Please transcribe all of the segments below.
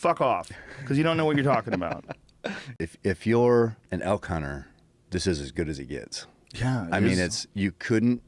fuck off, because you don't know what you're talking about. If you're an elk hunter, this is as good as it gets. Yeah, I mean, it couldn't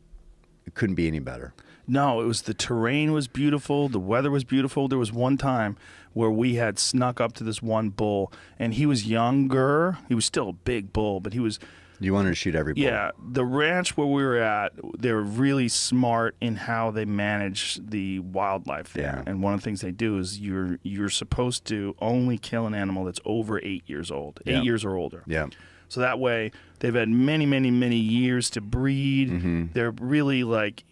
be any better. No, it was, the terrain was beautiful, the weather was beautiful. There was one time where we had snuck up to this one bull, and he was younger. He was still a big bull, but he was... You wanted to shoot every bull. Yeah, the ranch where we were at, they were really smart in how they manage the wildlife there. Yeah. And one of the things they do is you're supposed to only kill an animal that's over 8 years old, 8 years or older. Yeah. So that way, they've had many, many, many years to breed. Mm-hmm. They're really like,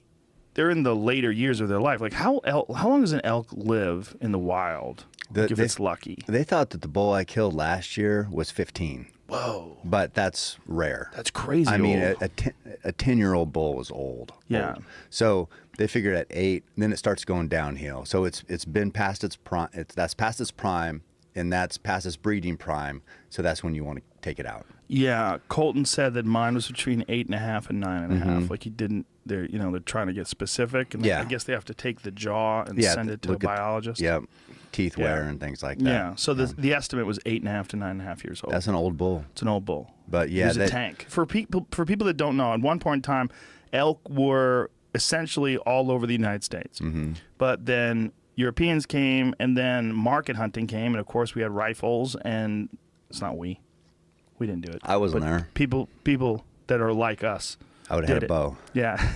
they're in the later years of their life. Like, how long does an elk live in the wild, if it's lucky? They thought that the bull I killed last year was 15. Whoa. But that's rare. That's crazy. I mean, old. a 10-year-old bull was old. Yeah. Old. So they figured at 8, then it starts going downhill. So it's been past its prime. That's past its prime, and that's past its breeding prime. So that's when you want to take it out. Yeah, Colton said that mine was between 8.5 and 9.5. Mm-hmm. Like, he didn't. They're trying to get specific, and Yeah. I guess they have to take the jaw and send it to a biologist. Yeah, teeth wear and things like that. Yeah. So the estimate was 8.5 to 9.5 years old. That's an old bull. It's an old bull. But yeah, it was a tank. For people that don't know, at one point in time, elk were essentially all over the United States. Mm-hmm. But then Europeans came, and then market hunting came, and of course we had rifles, and it's not we didn't do it. I wasn't there. People that are like us. I would have had a bow. Yeah.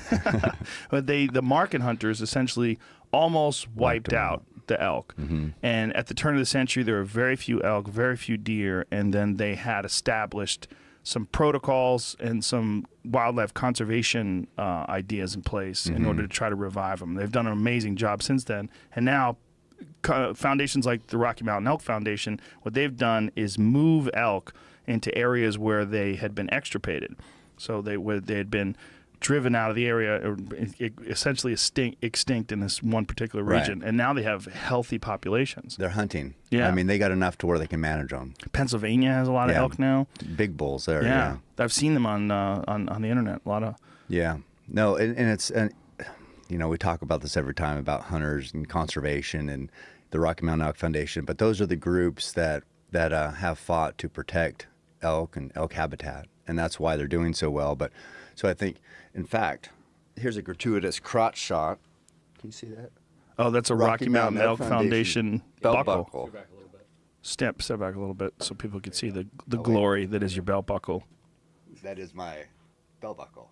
But the market hunters essentially almost wiped out the elk. Mm-hmm. And at the turn of the century, there were very few elk, very few deer, and then they had established some protocols and some wildlife conservation ideas in place in order to try to revive them. They've done an amazing job since then. And now foundations like the Rocky Mountain Elk Foundation, what they've done is move elk into areas where they had been extirpated. So they had been driven out of the area, or essentially extinct in this one particular region, and now they have healthy populations. They're hunting. Yeah. I mean, they got enough to where they can manage them. Pennsylvania has a lot of elk now. Big bulls there. Yeah. I've seen them on the internet. A lot of. Yeah. No, and it's we talk about this every time about hunters and conservation and the Rocky Mountain Elk Foundation, but those are the groups that have fought to protect elk and elk habitat, and that's why they're doing so well. But so I think, in fact, here's a gratuitous crotch shot. Can you see that? Oh, that's a Rocky Mountain Elk Foundation belt buckle. buckle. Step back a little bit so people can see the glory that is your belt buckle. That is my belt buckle.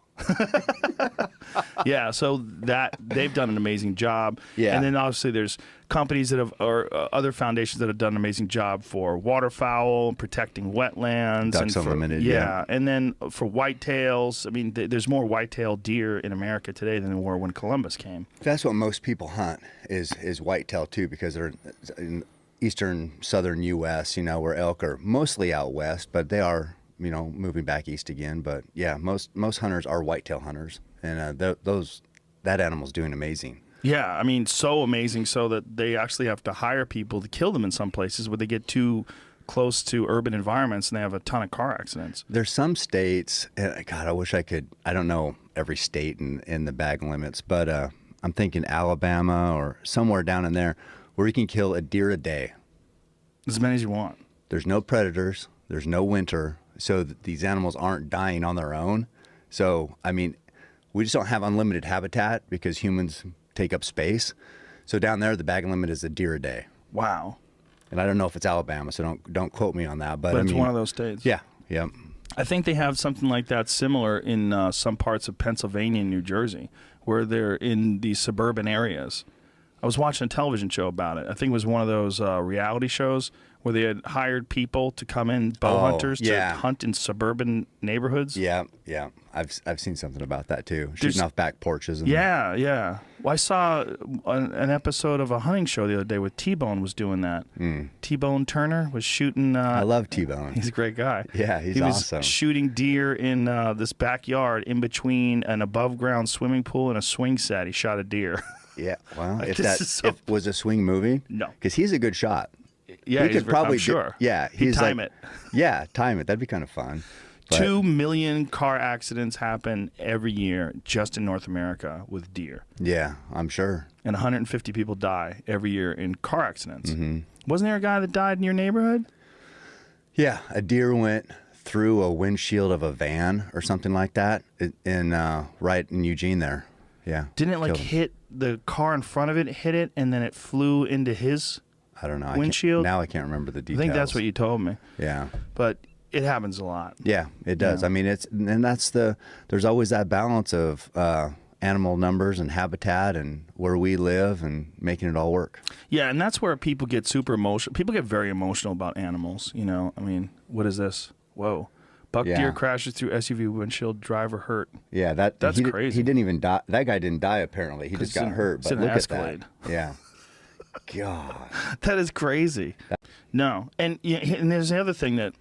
Yeah, so that they've done an amazing job. Yeah. And then obviously there's companies that have, or other foundations that have done an amazing job for waterfowl, protecting wetlands. Ducks Unlimited, yeah. And then for whitetails, I mean, there's more whitetail deer in America today than there were when Columbus came. That's what most people hunt is whitetail too, because they're in eastern, southern U.S., where elk are mostly out west, but they are, moving back east again. But yeah, most hunters are whitetail hunters, and that animal's doing amazing. Yeah, I mean, so amazing so that they actually have to hire people to kill them in some places where they get too close to urban environments and they have a ton of car accidents. There's some states, and God, I wish I could, I don't know every state in the bag limits, but I'm thinking Alabama or somewhere down in there where you can kill a deer a day. As many as you want. There's no predators, there's no winter, so these animals aren't dying on their own. So, I mean, we just don't have unlimited habitat because humans take up space. So down there, the bag limit is a deer a day. Wow. And I don't know if it's Alabama, so don't quote me on that. But it's one of those states. Yeah. I think they have something like that similar in some parts of Pennsylvania and New Jersey, where they're in these suburban areas. I was watching a television show about it. I think it was one of those reality shows where they had hired people to come in, bow hunters, to hunt in suburban neighborhoods. Yeah. I've seen something about that too. Shooting off back porches. And Yeah. Well, I saw an episode of a hunting show the other day where T-Bone was doing that. T-Bone Turner was shooting. I love T-Bone. He's a great guy. Yeah, he was shooting deer in this backyard in between an above-ground swimming pool and a swing set. He shot a deer. Yeah, well, Like, if this that was a swing movie, No. because he's a good shot. Yeah, he could probably I'm sure. Yeah, He'd time it. Yeah, time it. That'd be kind of fun. But 2 million car accidents happen every year just in North America with deer. yeah, I'm sure. And 150 people die every year in car accidents. Wasn't there a guy that died in your neighborhood? Yeah, a deer went through a windshield of a van or something like that right in Eugene there. Yeah. Didn't it like Killed him. hit the car in front of it, hit it, and then it flew into his I don't know. windshield? Now I can't remember the I details. think that's what you told me. Yeah. But it happens a lot. Yeah, it does. Yeah. I mean, there's always that balance of animal numbers and habitat and where we live and making it all work. Yeah, and that's where people get super emotional. People get very emotional about animals, you know. I mean, what is this? Whoa. Buck Yeah. deer crashes through SUV windshield, driver hurt. Yeah, That's he crazy. He didn't even die. That guy didn't die apparently. He just got hurt. it's But an look Escalade. at that. Yeah. God. That is crazy. No, and there's the other thing that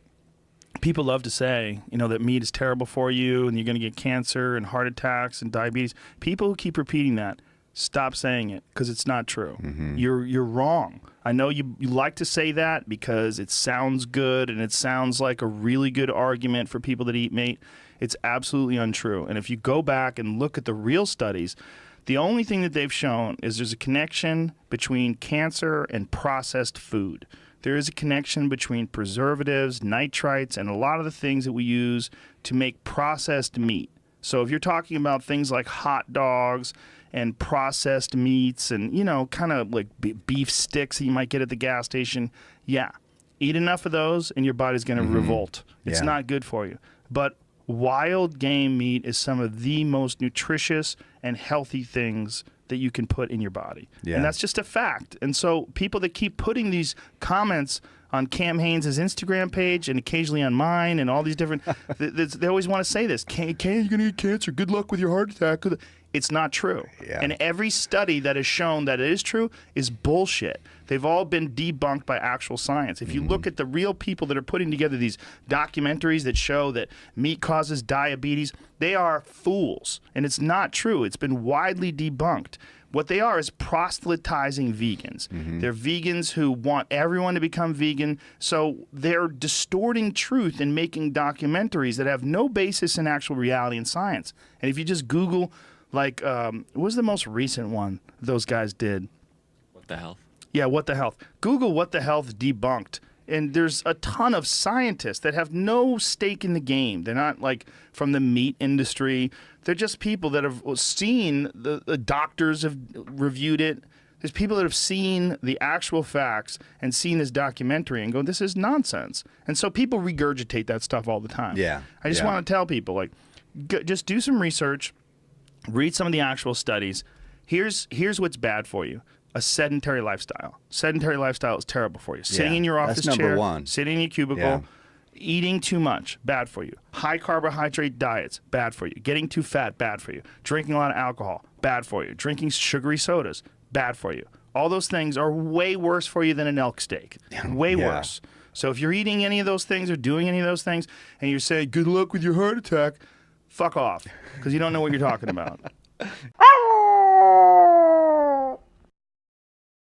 people love to say, you know, that meat is terrible for you and you're going to get cancer and heart attacks and diabetes. People who keep repeating that, stop saying it because it's not true. You're wrong. I know you like to say that because it sounds good and it sounds like a really good argument for people that eat meat. It's absolutely untrue. And if you go back and look at the real studies, the only thing that they've shown is there's a connection between cancer and processed food. There is a connection between preservatives, nitrites, and a lot of the things that we use to make processed meat. So if you're talking about things like hot dogs and processed meats and, you know, kind of like beef sticks that you might get at the gas station, yeah, eat enough of those and your body's going to revolt. It's Yeah. not good for you. But wild game meat is some of the most nutritious and healthy things that you can put in your body. Yeah. And that's just a fact. And so people that keep putting these comments on Cam Haynes' Instagram page and occasionally on mine and all these different, they always want to say this, you're going to get cancer, good luck with your heart attack. It's not true. Yeah. And every study that has shown that it is true is bullshit. They've all been debunked by actual science. If you look at the real people that are putting together these documentaries that show that meat causes diabetes, they are fools. And it's not true. It's been widely debunked. What they are is proselytizing vegans. They're vegans who want everyone to become vegan, so they're distorting truth and making documentaries that have no basis in actual reality and science. And if you just Google, like, what was the most recent one those guys did? What the hell? Yeah, What the Health. Google What the Health debunked. And there's a ton of scientists that have no stake in the game. They're not like from the meat industry. They're just people that have seen, the doctors have reviewed it. There's people that have seen the actual facts and seen this documentary and go, this is nonsense. And so people regurgitate that stuff all the time. Yeah, I just yeah. want to tell people, like, just do some research, read some of the actual studies. Here's what's bad for you. A sedentary lifestyle. Sedentary lifestyle is terrible for you. Sitting Yeah, in your office that's number chair, one. sitting in your cubicle, Yeah. eating too much, bad for you. High carbohydrate diets, bad for you. Getting too fat, bad for you. Drinking a lot of alcohol, bad for you. Drinking sugary sodas, bad for you. All those things are way worse for you than an elk steak. Way Yeah. worse. So if you're eating any of those things or doing any of those things and you're saying, good luck with your heart attack, fuck off, because you don't know what you're talking about.